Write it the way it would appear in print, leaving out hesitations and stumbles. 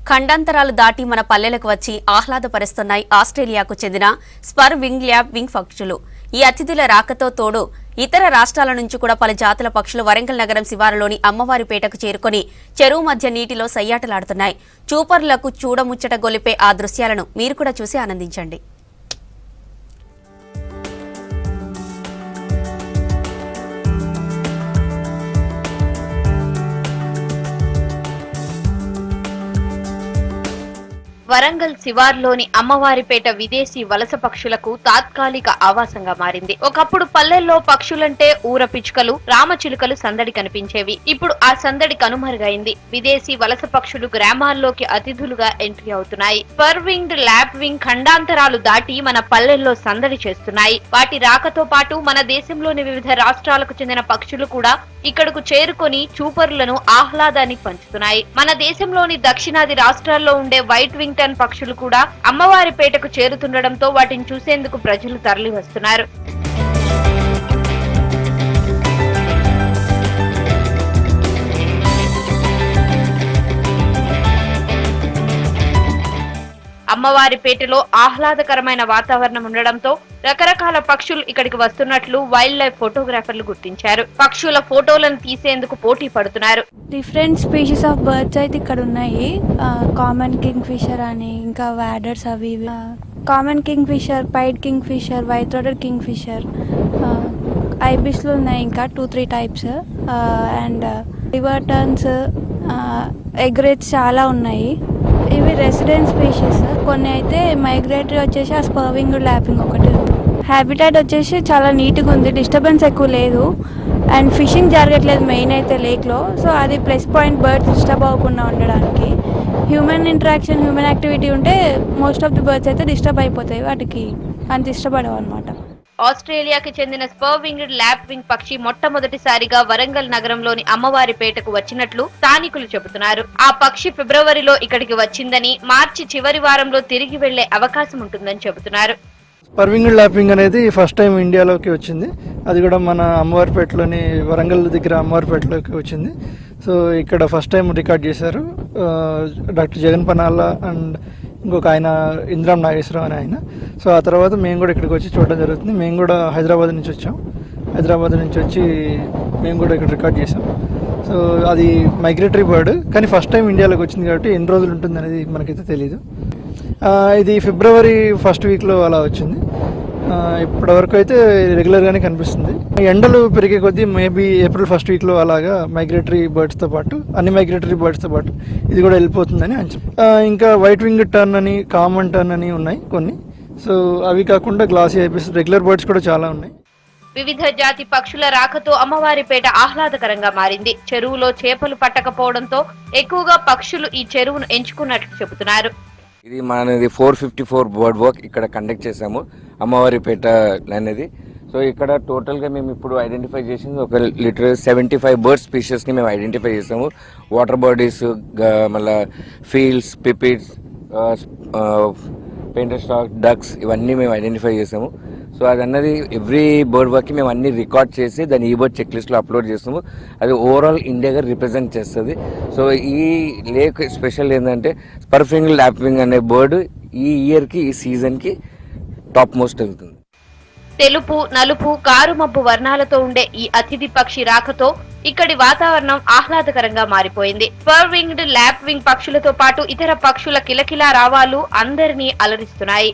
ఖండాంతరాలు దాటి మన పల్లెలకు వచ్చి ఆహ్లాదపరుస్తున్నాయి ఆస్ట్రేలియాకు చెందిన స్పర్ వింగ్ ల్యాబ్ వింగ్ పక్షులు. ఈ అతిథుల రాకతో తోడు ఇతర రాష్ట్రాల నుంచి కూడా పలు జాతుల పక్షులు వరంగల్ నగరం శివారులోని అమ్మవారిపేటకు చేరుకొని చెరువు మధ్య నీటిలో సయ్యాటలాడుతున్నాయి. చూపర్లకు చూడముచ్చట గొలిపే ఆ దృశ్యాలను మీరు కూడా చూసి ఆనందించండి. వరంగల్ శివార్లోని అమ్మవారిపేట విదేశీ వలస పక్షులకు తాత్కాలిక ఆవాసంగా మారింది. ఒకప్పుడు పల్లెల్లో పక్షులంటే ఊర పిచ్చుకలు, రామచిలుకలు సందడి కనిపించేవి. ఇప్పుడు ఆ సందడి కనుమరుగైంది. విదేశీ వలస పక్షులు గ్రామాల్లోకి అతిథులుగా ఎంట్రీ అవుతున్నాయి. స్పర్ వింగ్డ్ ల్యాబ్ వింగ్ ఖండాంతరాలు దాటి మన పల్లెల్లో సందడి చేస్తున్నాయి. వాటి రాకతో పాటు మన దేశంలోని వివిధ రాష్ట్రాలకు చెందిన పక్షులు కూడా ఇక్కడకు చేరుకొని చూపరులను ఆహ్లాదానికి పంచుతున్నాయి. మన దేశంలోని దక్షిణాది రాష్ట్రాల్లో ఉండే వైట్ వింగ్ టన్ పక్షులు కూడా అమ్మవారిపేటకు చేరుతుండటంతో వాటిని చూసేందుకు ప్రజలు తరలి వస్తున్నారు. అమ్మవారిపేటలో ఆహ్లాదకరమైన వాతావరణం ఉండడంతో రకరకాల పక్షులు ఇక్కడికి వస్తున్నట్లు వైల్డ్ లైఫ్ ఫోటోగ్రాఫర్లు గుర్తించారు. పక్షుల ఫోటోలను తీసేందుకు పోటీ పడుతున్నారు. డిఫరెంట్ స్పీషీస్ ఆఫ్ బర్డ్స్ అయితే ఇక్కడ ఉన్నాయి. కామన్ కింగ్ ఫిషర్ అని, ఇంకా వ్యాడర్స్, అవి common kingfisher, pied kingfisher, white throated kingfisher, ఐబిస్లు ఉన్నాయి, ఇంకా 2-3 types, and river terns, egrets చాలా ఉన్నాయి. ఇవి రెసిడెంట్ స్పీషీస్. కొన్ని అయితే మైగ్రేటరీ వచ్చేసి ఆ స్పర్ వింగ్ ల్యాపింగ్ ఒకటి. హ్యాబిటాట్ వచ్చేసి చాలా నీట్గా ఉంది, డిస్టర్బెన్స్ ఎక్కువ లేదు, అండ్ ఫిషింగ్ జరగట్లేదు మెయిన్ అయితే లేక్లో. సో అది ప్లస్ పాయింట్ బర్డ్స్ డిస్టర్బ్ అవ్వకుండా ఉండడానికి. హ్యూమన్ ఇంటరాక్షన్, హ్యూమన్ యాక్టివిటీ ఉంటే మోస్ట్ ఆఫ్ ది బర్డ్స్ అయితే డిస్టర్బ్ అయిపోతాయి, వాటికి అంత ఇష్టపడవు అనమాట. ఆస్ట్రేలియాకి చెందిన స్పర్ వింగ్డ్ ల్యాబ్ వింగ్ పక్షి మొట్టమొదటిసారిగా వరంగల్ నగరంలోని అమ్మవారిపేటకు వచ్చినట్లు స్థానికులు చెబుతున్నారు. ఆ పక్షి ఫిబ్రవరిలో ఇక్కడికి వచ్చిందని, మార్చి చివరి వారంలో తిరిగి వెళ్లే అవకాశం ఉంటుందని చెబుతున్నారు. స్పర్ వింగ్డ్ ల్యాపింగ్ అనేది ఫస్ట్ టైం ఇండియాలోకి వచ్చింది. అది కూడా మన అమ్మవారిపేటలోని వరంగల్ దగ్గర అమ్మవారిపేటలోకి వచ్చింది. సో ఇక్కడ ఫస్ట్ టైం రికార్డ్ చేశారు డాక్టర్ జగన్ పనాల అండ్ ఇంకొక ఆయన ఇంద్రాం నాగేశ్వరరావు అని ఆయన. సో ఆ తర్వాత మేము కూడా ఇక్కడికి వచ్చి చూడడం జరుగుతుంది. మేము కూడా హైదరాబాద్ నుంచి వచ్చాం. హైదరాబాద్ నుంచి వచ్చి మేము కూడా ఇక్కడ రికార్డ్ చేసాం. సో అది మైగ్రేటరీ బర్డ్, కానీ ఫస్ట్ టైం ఇండియాలోకి వచ్చింది కాబట్టి ఎన్ని రోజులు ఉంటుంది అనేది మనకైతే తెలీదు. ఇది ఫిబ్రవరి ఫస్ట్ వీక్లో అలా వచ్చింది. ఇప్పటివరకు అయితే రెగ్యులర్గానే కనిపిస్తుంది. ఎండలు పెరిగే కొద్దీ మేబీ ఏప్రిల్ ఫస్ట్ వీక్లో అలాగా మైగ్రేటరీ బర్డ్స్తో పాటు, అన్ని మైగ్రేటరీ బర్డ్స్తో పాటు ఇది కూడా వెళ్ళిపోతుందని అంచనా. ఇంకా వైట్ వింగ్ టర్న్ అని, కామన్ టర్న్ అని ఉన్నాయి కొన్ని. సో అవి కాకుండా గ్లాసీ ఐబిస్, రెగ్యులర్ బర్డ్స్ కూడా చాలా ఉన్నాయి. వివిధ జాతి పక్షుల రాకతో అమ్మవారిపేట ఆహ్లాదకరంగా మారింది. చెరువులో చేపలు పట్టకపోవడంతో ఎక్కువగా పక్షులు ఈ చెరువును ఎంచుకున్నట్లు చెబుతున్నారు. ఇది మనది 454 బర్డ్ వాక్ ఇక్కడ కండక్ట్ చేసాము అమ్మవారిపేట అనేది. సో ఇక్కడ టోటల్గా మేము ఇప్పుడు ఐడెంటిఫై చేసింది ఒక లిటరల్ 75 బర్డ్ స్పీషీస్ని మేము ఐడెంటిఫై చేసాము. వాటర్ బాడీస్, మళ్ళీ ఫీల్స్, పిపిడ్స్, పెయింటర్ స్టాక్, డక్స్, ఇవన్నీ మేము ఐడెంటిఫై చేసాము. సో అది అన్నది ఎవ్రీ బర్డ్ వాక్కి మేము అన్ని రికార్డ్ చేసి దాన్ని ఈ బర్డ్ చెక్ లిస్ట్లో అప్లోడ్ చేస్తాము. అది ఓవరాల్ ఇండియాగా రిప్రజెంట్ చేస్తుంది. సో ఈ లేక్ స్పెషల్ ఏంటంటే స్పర్ వింగ్ ల్యాబ్ వింగ్ అనే బర్డ్ ఈ ఇయర్కి, ఈ సీజన్కి టాప్ మోస్ట్ వెళ్తుంది. తెలుపు, నలుపు, కారుమబ్బు వర్ణాలతో ఉండే ఈ అతిథి పక్షి రాకతో ఇక్కడి వాతావరణం ఆహ్లాదకరంగా మారిపోయింది. స్పర్ వింగ్డ్ ల్యాబ్ వింగ్ పక్షులతో పాటు ఇతర పక్షుల కిలకిలా రావాలు అందరినీ అలరిస్తున్నాయి.